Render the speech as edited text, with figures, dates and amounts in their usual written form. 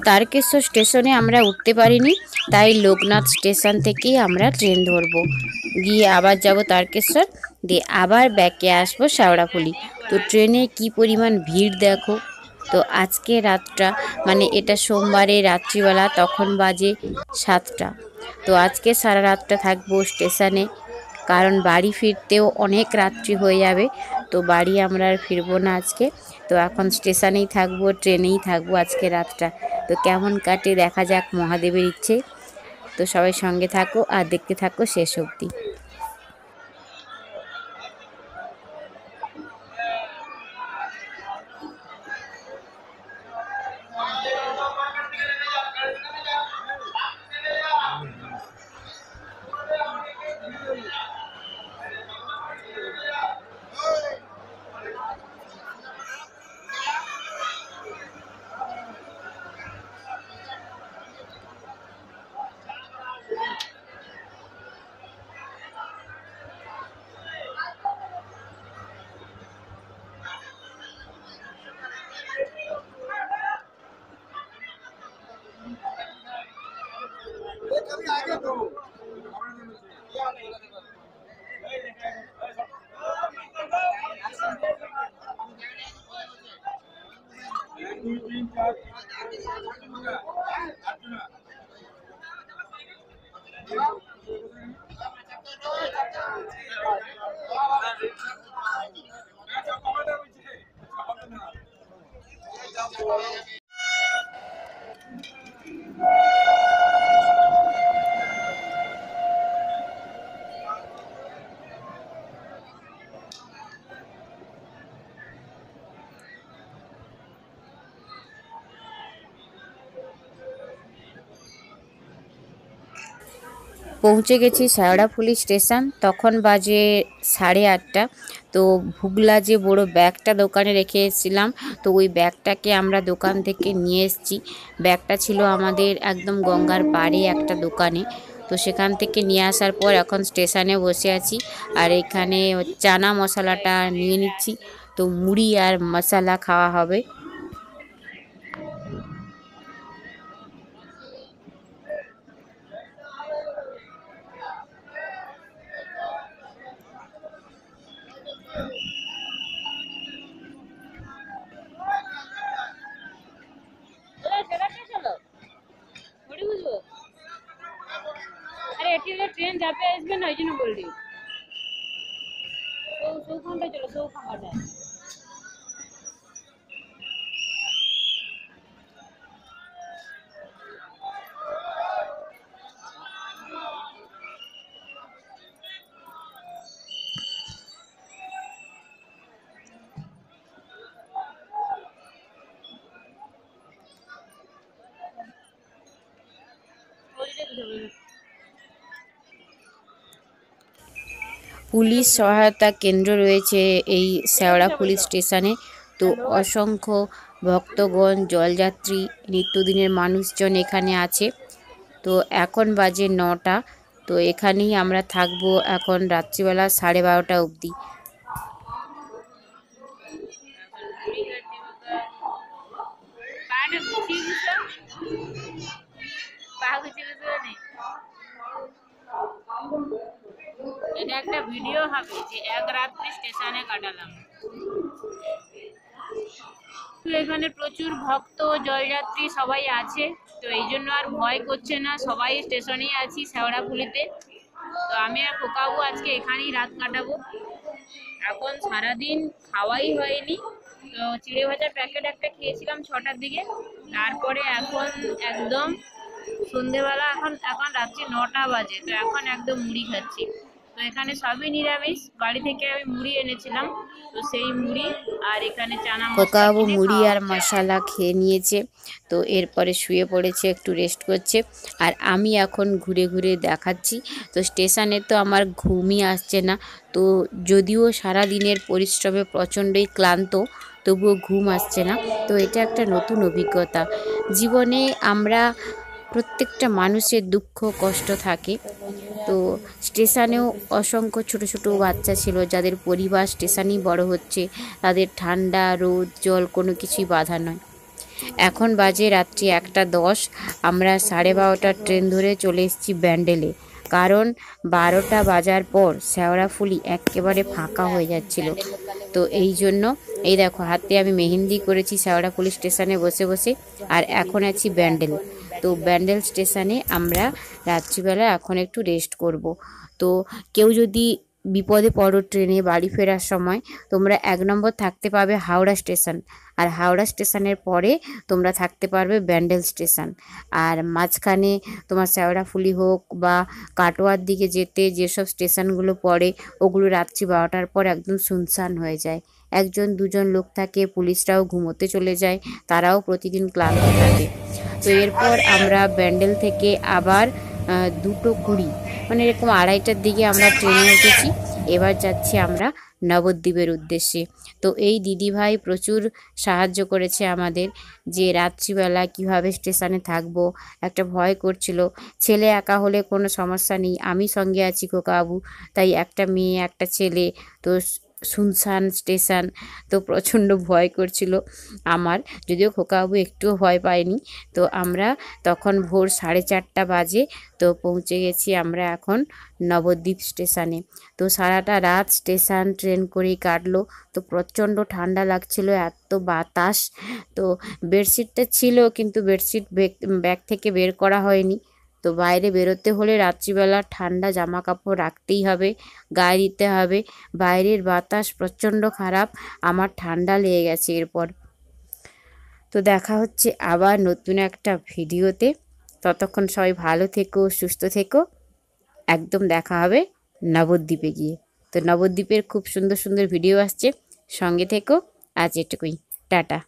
তারকেশ্বর স্টেশনে আমরা উঠতে পারিনি, তাই লোকনাথ স্টেশন থেকেই আমরা ট্রেন ধরবো, গিয়ে আবার যাব তারকেশ্বর, দিয়ে আবার ব্যাকে আসবো শেওড়াফুলি। তো ট্রেনে কি পরিমাণ ভিড় দেখো। তো আজকে রাতটা মানে এটা সোমবারে রাত্রিবেলা, তখন বাজে 7টা। তো আজকে সারা রাতটা থাকবো স্টেশনে, কারণ বাড়ি ফিরতেও অনেক রাত্রি হয়ে যাবে। তো বাড়ি আমরা আর ফিরবো না আজকে। তো এখন স্টেশনেই থাকবো, ট্রেনেই থাকবো আজকে রাতটা। তো কেমন কাটে দেখা যাক, মহাদেবের ইচ্ছে। তো সবাই সঙ্গে থাকো আর দেখতে থাকো শেষ অবধি। পৌঁছে গেছি শেওড়াফুলি স্টেশন, তখন বাজে 8:30। তো ভুগলা যে বড় ব্যাগটা দোকানে রেখে এসেছিলাম, তো ওই ব্যাগটাকে আমরা দোকান থেকে নিয়ে এসেছি। ব্যাগটা ছিল আমাদের একদম গঙ্গার পাড়ে একটা দোকানে। তো সেখান থেকে নিয়ে আসার পর এখন স্টেশনে বসে আছি, আর এখানে চানা মশলাটা নিয়ে নিচ্ছি। তো মুড়ি আর মশলা খাওয়া হবে। আরে এটি ট্রেন যাবে আসবে না, ওই জন্য বললি সৌখানটা চলো, সৌখানটা। পুলিশ সহায়তা কেন্দ্র রয়েছে এই শেওড়াফুলি স্টেশনে। তো অসংখ্য ভক্তগণ, জলযাত্রী, নিত্যদিনের মানুষজন এখানে আছে। তো এখন বাজে 9টা। তো এখানেই আমরা থাকবো এখন রাত্রিবেলা 12:30 অবধি। এটা একটা ভিডিও হবে যে এক রাত্রি স্টেশনে কাটালাম। তো এখানে প্রচুর ভক্ত, জলযাত্রী সবাই আছে। তো এই জন্য আর ভয় করছে না, সবাই স্টেশনেই আছি শেওড়াফুলিতে। তো আমি আর খোকাবু আজকে এখানেই রাত কাটাবো। এখন সারাদিন খাওয়াই হয়নি। তো চিড়ে ভাজার প্যাকেট একটা খেয়েছিলাম 6টার দিকে। তারপরে এখন একদম সন্ধেবেলা, এখন রাত্রি 9টা বাজে। তো এখন একদম মুড়ি খাচ্ছি। তো এখানে সবই নিরামিষ, বাড়ি থেকে আমি মুড়ি এনেছিলাম। তো সেই মুড়ি আর এখানে চানা মশলা খোকাবু মুড়ি আর মশলা খেয়ে নিয়েছে। তো এরপরে শুয়ে পড়েছে, একটু রেস্ট করছে। আর আমি এখন ঘুরে ঘুরে দেখাচ্ছি। তো স্টেশনে তো আমার ঘুমই আসছে না। তো যদিও সারা দিনের পরিশ্রমে প্রচণ্ডই ক্লান্ত, তবুও ঘুম আসছে না। তো এটা একটা নতুন অভিজ্ঞতা জীবনে। আমরা প্রত্যেকটা মানুষের দুঃখ কষ্ট থাকে। তো স্টেশনেও অসংখ্য ছোট ছোট বাচ্চা ছিল, যাদের পরিবার স্টেশনেই বড় হচ্ছে। তাদের ঠান্ডা, রোদ, জল কোনো কিছুই বাধা নয়। এখন বাজে রাত্রি 1টা 10। আমরা 12:30টার ট্রেন ধরে চলে এসেছি ব্যান্ডেলে, কারণ 12টা বাজার পর শেওড়াফুলি একেবারে ফাঁকা হয়ে যাচ্ছিল। তো এই জন্য এই দেখো হাতে আমি মেহেন্দি করেছি শেওড়াফুলি স্টেশনে বসে বসে। আর এখন আছি ব্যান্ডেল। তো ব্যান্ডেল স্টেশনে আমরা রাত্রিবেলা এখন একটু রেস্ট করব। তো কেউ যদি বিপদে পড়ো ট্রেনে বাড়ি ফেরার সময়, তোমরা 1 নম্বর থাকতে পাবে হাওড়া স্টেশন, আর হাওড়া স্টেশনের পরে তোমরা থাকতে পারবে ব্যান্ডেল স্টেশন। আর মাঝখানে তোমার শেওড়াফুলি হোক বা কাটোয়ার দিকে যেতে যেসব স্টেশনগুলো পড়ে, ওগুলো রাত্রি 12টার পর একদম শুনশান হয়ে যায়। 1-2জন লোক থাকে, পুলিশরাও ঘুমোতে চলে যায়, তারাও প্রতিদিন ক্লান্ত থাকে। তো এরপর আমরা ব্যান্ডেল থেকে আবার 2:20 মানে এরকম 2:30টার দিকে আমরা ট্রেনে উঠেছি। এবার যাচ্ছি আমরা নবদ্বীপের উদ্দেশ্যে। তো এই দিদিভাই প্রচুর সাহায্য করেছে আমাদের, যে রাত্রিবেলা কিভাবে স্টেশনে থাকবো। একটা ভয় করছিল, ছেলে একা হলে কোনো সমস্যা নেই, আমি সঙ্গে আছি খোকাবাবু, তাই একটা মেয়ে একটা ছেলে, তো শুনশান স্টেশন, তো প্রচণ্ড ভয় করছিল আমার, যদিও খোকাবাবু একটুও ভয় পায়নি। তো আমরা তখন ভোর 4:30টা বাজে, তো পৌঁছে গেছি আমরা এখন নবদ্বীপ স্টেশনে। তো সারাটা রাত স্টেশন ট্রেন করেই কাটলো। তো প্রচণ্ড ঠান্ডা লাগছিল, এত বাতাস। তো বেডশিটটা ছিল, কিন্তু বেডশিট ব্যাগ থেকে বের করা হয়নি। তো বাইরে বেরোতে হলে রাত্রিবেলা ঠান্ডা জামা কাপড় রাখতেই হবে, গায়ে দিতে হবে। বাইরের বাতাস প্রচণ্ড খারাপ, আমার ঠান্ডা লেগে গেছে এরপর। তো দেখা হচ্ছে আবার নতুন একটা ভিডিওতে। ততক্ষণ সবাই ভালো থেকো, সুস্থ থেকো। একদম দেখা হবে নবদ্বীপে গিয়ে। তো নবদ্বীপের খুব সুন্দর সুন্দর ভিডিও আসছে, সঙ্গে থেকো। আজ এটুকুই, টাটা।